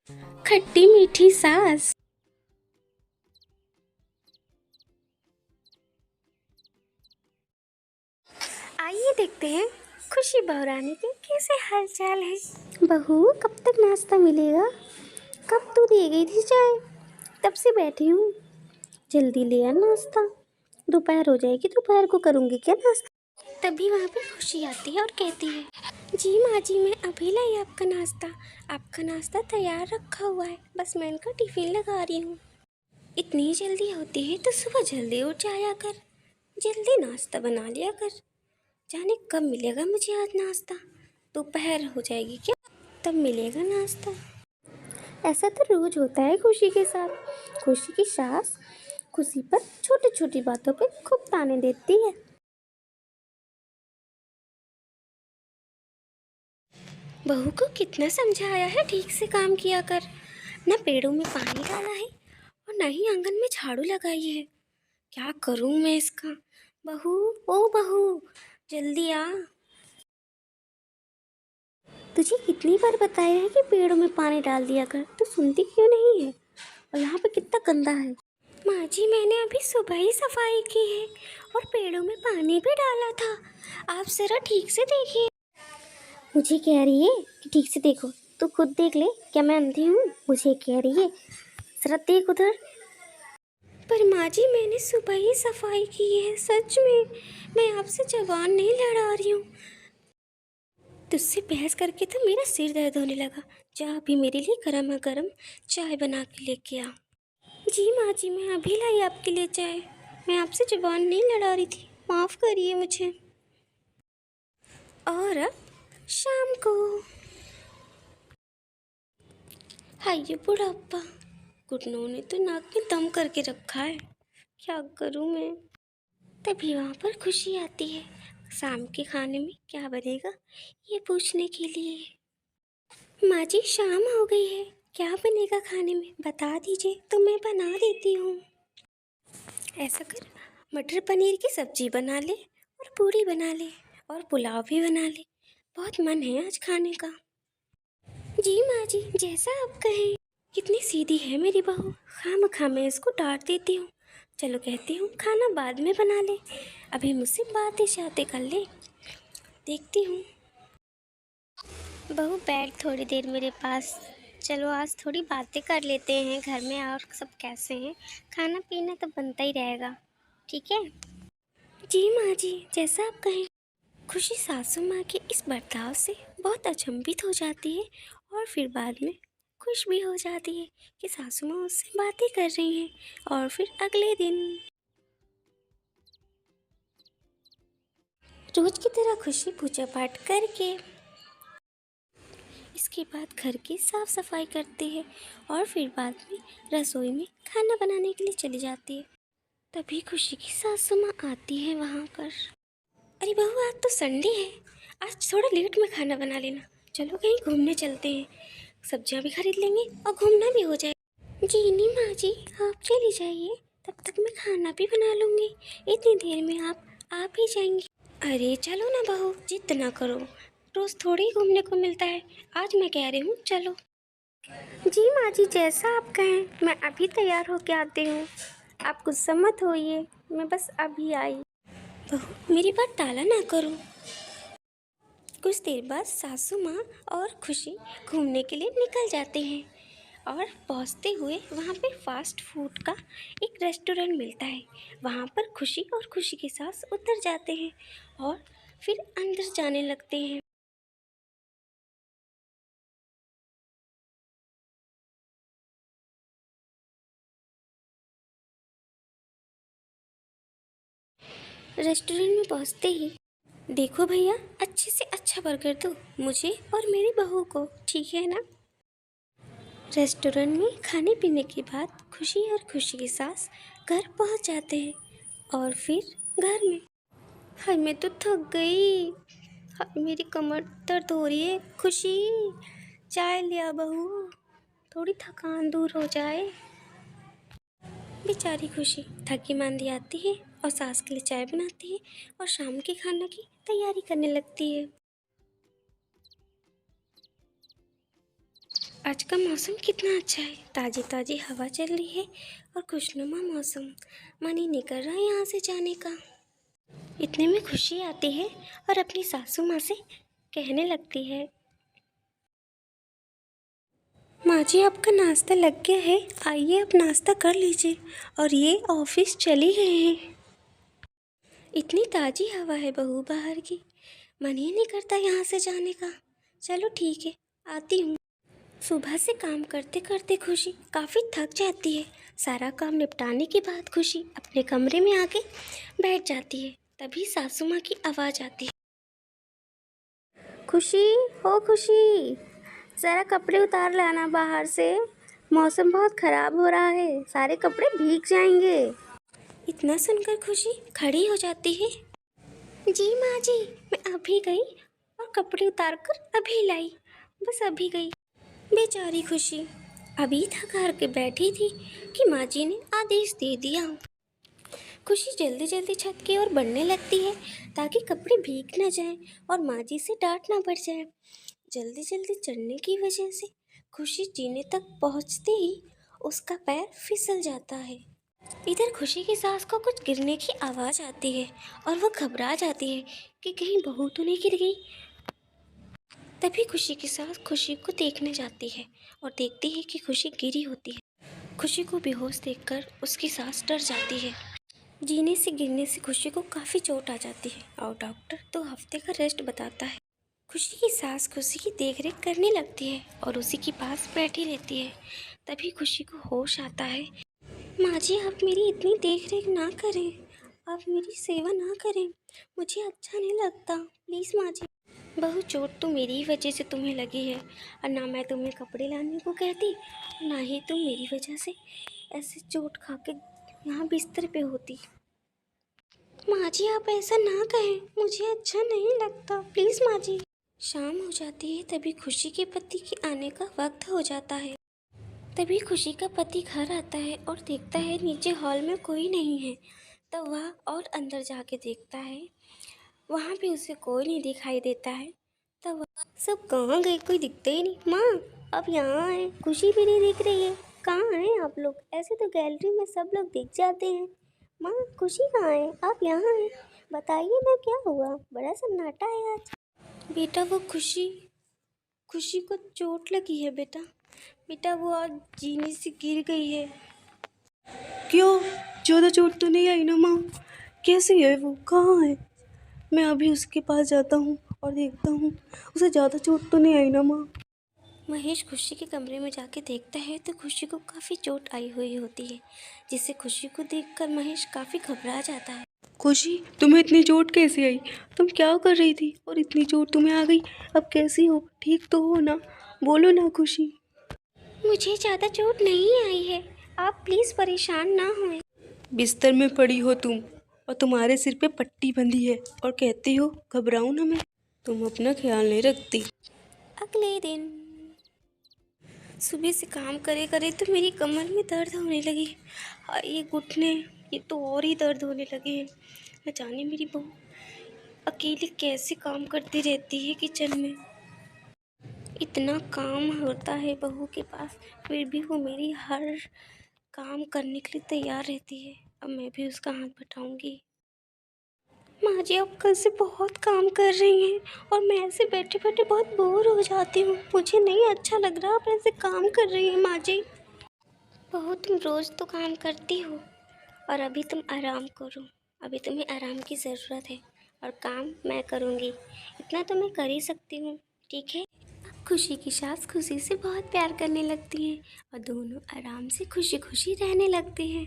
खट्टी मीठी सास। आइए देखते हैं खुशी बहुरानी के कैसे हालचाल है। बहू, कब तक नाश्ता मिलेगा? कब तू दे गई थी चाय? तब से बैठी हूँ। जल्दी ले आ नाश्ता। दोपहर हो जाएगी, दोपहर को करूँगी क्या नाश्ता? तभी वहाँ पे खुशी आती है और कहती है, जी माँ जी, मैं अभी लाई आपका नाश्ता। आपका नाश्ता तैयार रखा हुआ है, बस मैं इनका टिफ़िन लगा रही हूँ। इतनी जल्दी होती है तो सुबह जल्दी उठ जाया कर, जल्दी नाश्ता बना लिया कर। जाने कब मिलेगा मुझे आज नाश्ता? दोपहर हो जाएगी क्या, तब मिलेगा नाश्ता। ऐसा तो रोज होता है खुशी के साथ। खुशी की सास खुशी पर छोटी छोटी बातों पे खूब ताने देती है। बहू को कितना समझाया है ठीक से काम किया कर। न पेड़ों में पानी डाला है और न ही आंगन में झाड़ू लगाई है। क्या करूं मैं इसका? बहू, ओ बहू, जल्दी आ। तुझे कितनी बार बताया है कि पेड़ों में पानी डाल दिया कर, तू सुनती क्यों नहीं है? और यहाँ पे कितना गंदा है। माँ जी, मैंने अभी सुबह ही सफाई की है और पेड़ों में पानी भी डाला था। आप जरा ठीक से देखिए। मुझे कह रही है कि ठीक से देखो? तू खुद देख ले, क्या मैं अंधी हूँ? मुझे कह रही है, जरा देख उधर। पर माँ जी, मैंने सुबह ही सफाई की है, सच में। मैं आपसे जबान नहीं लड़ा रही हूँ। तुझसे बहस करके तो मेरा सिर दर्द होने लगा। जा अभी मेरे लिए गर्मा गर्म चाय बना के लेके आ। जी माँ जी, मैं अभी लाई आपके लिए चाय। मैं आपसे जुबान नहीं लड़ा रही थी, माफ़ करिए मुझे। और अब शाम को। हाय ये बुढ़ापा, घुटनों ने तो नाक में दम करके रखा है। क्या करूँ मैं? तभी वहाँ पर खुशी आती है, शाम के खाने में क्या बनेगा ये पूछने के लिए। माँ जी, शाम हो गई है, क्या बनेगा खाने में बता दीजिए तो मैं बना देती हूँ। ऐसा कर, मटर पनीर की सब्जी बना ले और पूरी बना ले और पुलाव भी बना ले। बहुत मन है आज खाने का। जी माँ जी, जैसा आप कहें। कितनी सीधी है मेरी बहू, खामखा मैं इसको डांट देती हूँ। चलो कहती हूँ खाना बाद में बना ले, अभी मुझसे बातें शातें कर ले। देखती हूँ। बहू बैठ थोड़ी देर मेरे पास। चलो आज थोड़ी बातें कर लेते हैं, घर में और सब कैसे हैं। खाना पीना तो बनता ही रहेगा, ठीक है? जी माँ जी, जैसा आप कहें। खुशी सासू माँ के इस बर्ताव से बहुत अचंभित हो जाती है और फिर बाद में खुश भी हो जाती है कि सासू माँ उससे बातें कर रही हैं। और फिर अगले दिन रोज की तरह खुशी पूजा पाठ करके इसके बाद घर की साफ सफाई करती है और फिर बाद में रसोई में खाना बनाने के लिए चली जाती है। तभी खुशी की सासू माँ आती है वहाँ पर। अरे बहू, आज तो संडे है, आज थोड़ा लेट में खाना बना लेना। चलो कहीं घूमने चलते हैं, सब्जियाँ भी खरीद लेंगे और घूमना भी हो जाए। जी नहीं माँ जी, आप चली जाइए, तब तक मैं खाना भी बना लूँगी। इतनी देर में आप आ भी जाएंगी। अरे चलो ना बहू, जिद ना करो, रोज़ थोड़ी ही घूमने को मिलता है। आज मैं कह रही हूँ चलो। जी माँ जी, जैसा आप कहें, मैं अभी तैयार होके आती हूँ। आप गुस्सा मत होइए, मैं बस अभी आई। बहू, मेरी बात टाला ना करो। कुछ देर बाद सासू माँ और खुशी घूमने के लिए निकल जाते हैं और पहुँचते हुए वहाँ पे फास्ट फूड का एक रेस्टोरेंट मिलता है। वहाँ पर खुशी और खुशी की सास उतर जाते हैं और फिर अंदर जाने लगते हैं। रेस्टोरेंट में पहुँचते ही, देखो भैया, अच्छे से अच्छा बर्गर दो मुझे और मेरी बहू को, ठीक है ना? रेस्टोरेंट में खाने पीने के बाद खुशी और खुशी की सास घर पहुंच जाते हैं और फिर घर में। हाय मैं तो थक गई, हाय मेरी कमर दर्द हो रही है। खुशी, चाय लिया बहू, थोड़ी थकान दूर हो जाए। बेचारी खुशी थकी मांदी आती है और सास के लिए चाय बनाती है और शाम के खाना की तैयारी करने लगती है। आज का मौसम कितना अच्छा है, ताज़ी ताज़ी हवा चल रही है और खुशनुमा मौसम। मन ही नहीं कर रहा है यहाँ से जाने का। इतने में खुशी आती है और अपनी सासू माँ से कहने लगती है, माँ जी आपका नाश्ता लग गया है, आइए अब नाश्ता कर लीजिए। और ये ऑफिस चली गए हैं। इतनी ताज़ी हवा है बहू बाहर की, मन ही नहीं करता यहाँ से जाने का। चलो ठीक है, आती हूँ। सुबह से काम करते करते खुशी काफ़ी थक जाती है। सारा काम निपटाने के बाद खुशी अपने कमरे में आके बैठ जाती है। तभी सासू माँ की आवाज़ आती है, खुशी हो खुशी, ज़रा कपड़े उतार लाना बाहर से, मौसम बहुत ख़राब हो रहा है, सारे कपड़े भीग जाएंगे। इतना सुनकर खुशी खड़ी हो जाती है। जी माँ जी, मैं अभी गई और कपड़े उतार कर अभी लाई, बस अभी गई। बेचारी खुशी अभी थक हार के बैठी थी कि माँ जी ने आदेश दे दिया। खुशी जल्दी जल्दी छत की ओर बढ़ने लगती है ताकि कपड़े भीग न जाएं और माँ जी से डांट ना पड़ जाए। जल्दी जल्दी चढ़ने की वजह से खुशी जीने तक पहुँचते ही उसका पैर फिसल जाता है। इधर खुशी की सास को कुछ गिरने की आवाज़ आती है और वो घबरा जाती है कि कहीं बहू तो नहीं गिर गई। तभी खुशी की सास खुशी को देखने जाती है और देखती है कि खुशी गिरी होती है। खुशी को बेहोश देखकर उसकी सास डर जाती है। जीने से गिरने से खुशी को काफ़ी चोट आ जाती है और डॉक्टर 2 हफ्ते का रेस्ट बताता है। खुशी की सास खुशी की देखरेख करने लगती है और उसी के पास बैठी रहती है। तभी खुशी को होश आता है, माँ जी आप मेरी इतनी देखरेख ना करें, आप मेरी सेवा ना करें, मुझे अच्छा नहीं लगता, प्लीज़ माँ जी। बहू चोट तो मेरी ही वजह से तुम्हें लगी है और ना मैं तुम्हें कपड़े लाने को कहती, ना ही तुम मेरी वजह से ऐसे चोट खा के यहाँ बिस्तर पे होती। माँ जी आप ऐसा ना कहें, मुझे अच्छा नहीं लगता, प्लीज़ माँ जी। शाम हो जाती है तभी खुशी के पति के आने का वक्त हो जाता है। तभी खुशी का पति घर आता है और देखता है नीचे हॉल में कोई नहीं है। तब वह और अंदर जाके देखता है, वहाँ भी उसे कोई नहीं दिखाई देता है। तब वह, सब कहाँ गए, कोई दिखते ही नहीं। माँ अब यहाँ आए, खुशी भी नहीं दिख रही है, कहाँ हैं आप लोग? ऐसे तो गैलरी में सब लोग दिख जाते हैं। माँ खुशी कहाँ है, आप यहाँ हैं, बताइए ना क्या हुआ, बड़ा सन्नाटा है आज। बेटा वो खुशी खुशी को चोट लगी है बेटा, बेटा वो आज जीने से गिर गई है। क्यों, ज़्यादा चोट तो नहीं आई ना माँ? कैसी है वो, कहाँ है? मैं अभी उसके पास जाता हूँ और देखता हूँ उसे ज़्यादा चोट तो नहीं आई ना माँ? महेश खुशी के कमरे में जाके देखता है तो खुशी को काफ़ी चोट आई हुई होती है, जिससे खुशी को देखकर महेश काफ़ी घबरा जाता है। खुशी तुम्हें इतनी चोट कैसे आई? तुम क्या कर रही थी और इतनी चोट तुम्हें आ गई? अब कैसी हो, ठीक तो हो ना? बोलो ना खुशी। मुझे ज़्यादा चोट नहीं आई है, आप प्लीज़ परेशान ना हों। बिस्तर में पड़ी हो तुम और तुम्हारे सिर पे पट्टी बंधी है और कहती हो घबराऊं ना मैं? तुम अपना ख्याल नहीं रखती। अगले दिन सुबह से काम करे करे तो मेरी कमर में दर्द होने लगी, ये घुटने ये तो और ही दर्द होने लगे हैं। न जाने मेरी बहू अकेली कैसे काम करती रहती है किचन में। इतना काम होता है बहू के पास, फिर भी वो मेरी हर काम करने के लिए तैयार रहती है। अब मैं भी उसका हाथ बटाऊंगी। माँ जी आप कल से बहुत काम कर रही हैं और मैं ऐसे बैठे बैठे बहुत बोर हो जाती हूँ, मुझे नहीं अच्छा लग रहा आप ऐसे काम कर रही हैं माँ जी। बहू तुम रोज़ तो काम करती हो और अभी तुम आराम करो, अभी तुम्हें आराम की ज़रूरत है और काम मैं करूँगी, इतना तो मैं कर ही सकती हूँ, ठीक है। खुशी की सास खुशी से बहुत प्यार करने लगती हैं और दोनों आराम से खुशी खुशी रहने लगते हैं।